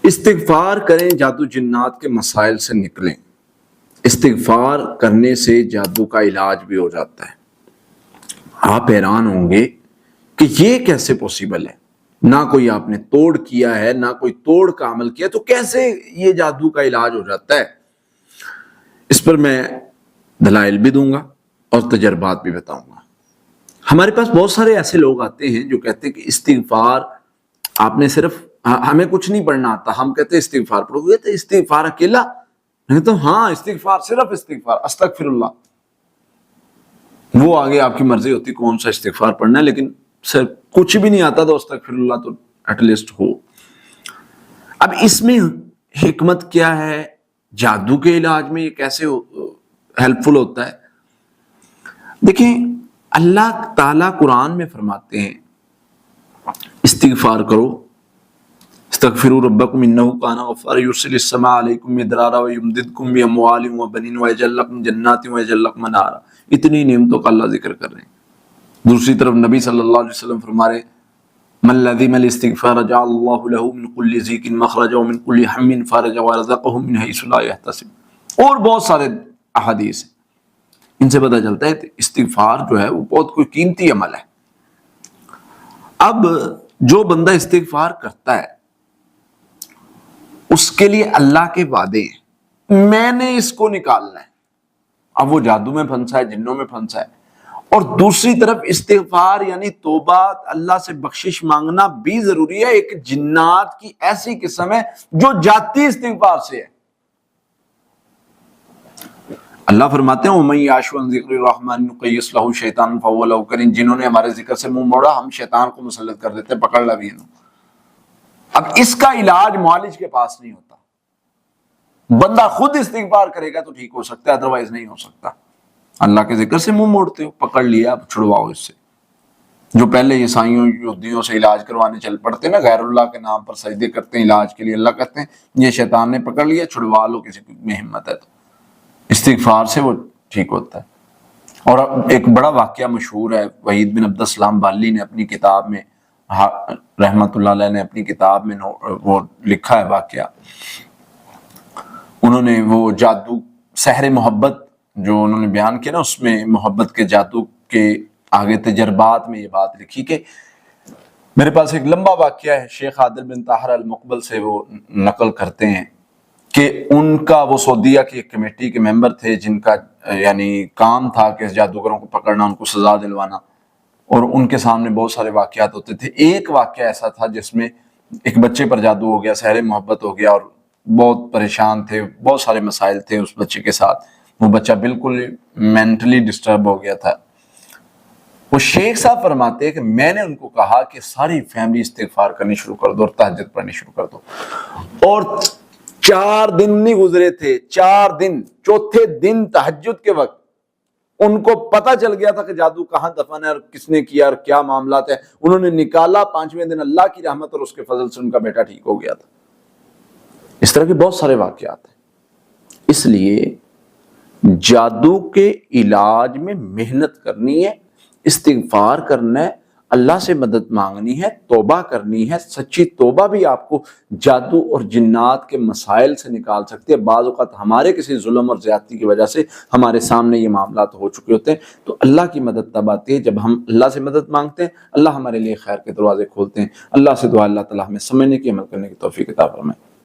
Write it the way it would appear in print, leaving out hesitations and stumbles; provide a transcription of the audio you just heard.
استغفار کریں، جادو جنات کے مسائل سے نکلیں۔ استغفار کرنے سے جادو کا علاج بھی ہو جاتا ہے۔ آپ حیران ہوں گے کہ یہ کیسے پوسیبل ہے، نہ کوئی آپ نے توڑ کیا ہے، نہ کوئی توڑ کا عمل کیا، تو کیسے یہ جادو کا علاج ہو جاتا ہے؟ اس پر میں دلائل بھی دوں گا اور تجربات بھی بتاؤں گا۔ ہمارے پاس بہت سارے ایسے لوگ آتے ہیں جو کہتے ہیں کہ استغفار آپ نے صرف، ہمیں کچھ نہیں پڑھنا آتا، ہم کہتے ہیں استغفار پڑھو گے تو استغفار اکیلا نہیں تو ہاں استغفار، صرف استغفار، استغفر اللہ، وہ آگے آپ کی مرضی ہوتی کون سا استغفار پڑھنا ہے، لیکن صرف کچھ بھی نہیں آتا تو استغفر اللہ تو ایٹ لیسٹ ہو۔ اب اس میں حکمت کیا ہے؟ جادو کے علاج میں یہ کیسے ہیلپ فل ہوتا ہے؟ دیکھیں، اللہ تعالیٰ قرآن میں فرماتے ہیں استغفار کرو، استغفروا ربکم انہ کان غفارا یرسل السماء علیکم مدرارا ویمددکم باموال وبنین ویجعل لکم جنات ویجعل لکم انہارا۔ اتنی نعمتوں کا اللہ ذکر کر رہے ہیں۔ دوسری طرف نبی صلی اللہ علیہ وسلم فرما رہے من لزم الاستغفار جعل اللہ له من كل ضیق مخرجا ومن كل هم فرجا ورزقه من حیث لا یحتسب۔ اور بہت سارے احادیث ہیں، ان سے پتہ چلتا ہے کہ استغفار جو ہے وہ بہت کوئی قیمتی عمل ہے۔ اب جو بندہ استغفار کرتا ہے اس کے لیے اللہ کے وعدے ہیں، میں نے اس کو نکالنا ہے۔ اب وہ جادو میں پھنسا ہے، جنوں میں پھنسا ہے، اور دوسری طرف استغفار یعنی توبہ، اللہ سے بخشش مانگنا بھی ضروری ہے۔ ایک جنات کی ایسی قسم ہے جو جاتی استغفار سے ہے۔ اللہ فرماتے ہیں وَمَن يَعْشُ عَن ذِكْرِ الرَّحْمَنِ نُقَيِّضْ لَهُ شَيْطَانٌ فَهُوَ لَهُ قَرِينٌ۔ جنہوں نے ہمارے ذکر سے منہ موڑا، ہم شیطان کو مسلط کر دیتے ہیں، پکڑ لیا انہوں۔ اب اس کا علاج معالج کے پاس نہیں ہوتا، بندہ خود استغفار کرے گا تو ٹھیک ہو سکتا ہے، ادروائز نہیں ہو سکتا۔ اللہ کے ذکر سے منہ موڑتے ہو، پکڑ لیا، اب چھڑواؤ اس سے۔ جو پہلے عیسائیوں یہودیوں سے علاج کروانے چل پڑتے ہیں نا، غیر اللہ کے نام پر سجدے کرتے ہیں علاج کے لیے، اللہ کہتے ہیں یہ شیطان نے پکڑ لیا، چھڑوا لو، کسی میں ہمت ہے تو استغفار سے وہ ٹھیک ہوتا ہے۔ اور ایک بڑا واقعہ مشہور ہے، وحید بن عبد السلام بالی نے اپنی کتاب میں، رحمت اللہ علیہ نے اپنی کتاب میں وہ لکھا ہے واقعہ۔ انہوں نے وہ جادو سحر محبت جو انہوں نے بیان کیا نا، اس میں محبت کے جادو کے آگے تجربات میں یہ بات لکھی کہ میرے پاس ایک لمبا واقعہ ہے، شیخ عادل بن طاہر المقبل سے وہ نقل کرتے ہیں کہ ان کا، وہ سعودیہ کی ایک کمیٹی کے ممبر تھے جن کا یعنی کام تھا کہ جادوگروں کو پکڑنا، ان کو سزا دلوانا، اور ان کے سامنے بہت سارے واقعات ہوتے تھے۔ ایک واقعہ ایسا تھا جس میں ایک بچے پر جادو ہو گیا، سحر محبت ہو گیا، اور بہت پریشان تھے، بہت سارے مسائل تھے اس بچے کے ساتھ، وہ بچہ بالکل مینٹلی ڈسٹرب ہو گیا تھا۔ وہ شیخ صاحب فرماتے ہیں کہ میں نے ان کو کہا کہ ساری فیملی استغفار کرنی شروع کر دو اور تہجد پڑھنی شروع کر دو، اور 4 دن نہیں گزرے تھے، 4 دن، چوتھے دن تہجد کے وقت ان کو پتہ چل گیا تھا کہ جادو کہاں دفن ہے اور کس نے کیا اور کیا معاملات ہیں۔ انہوں نے نکالا، 5ویں دن اللہ کی رحمت اور اس کے فضل سے ان کا بیٹا ٹھیک ہو گیا تھا۔ اس طرح کے بہت سارے واقعات ہیں۔ اس لیے جادو کے علاج میں محنت کرنی ہے، استغفار کرنا ہے، اللہ سے مدد مانگنی ہے، توبہ کرنی ہے۔ سچی توبہ بھی آپ کو جادو اور جنات کے مسائل سے نکال سکتی ہے۔ بعض اوقات ہمارے کسی ظلم اور زیادتی کی وجہ سے ہمارے سامنے یہ معاملات ہو چکے ہوتے ہیں، تو اللہ کی مدد تب آتی ہے جب ہم اللہ سے مدد مانگتے ہیں، اللہ ہمارے لیے خیر کے دروازے کھولتے ہیں۔ اللہ سے دعا اللہ تعالیٰ ہمیں سمجھنے کی، عمل کرنے کی توفیق عطا فرمائے۔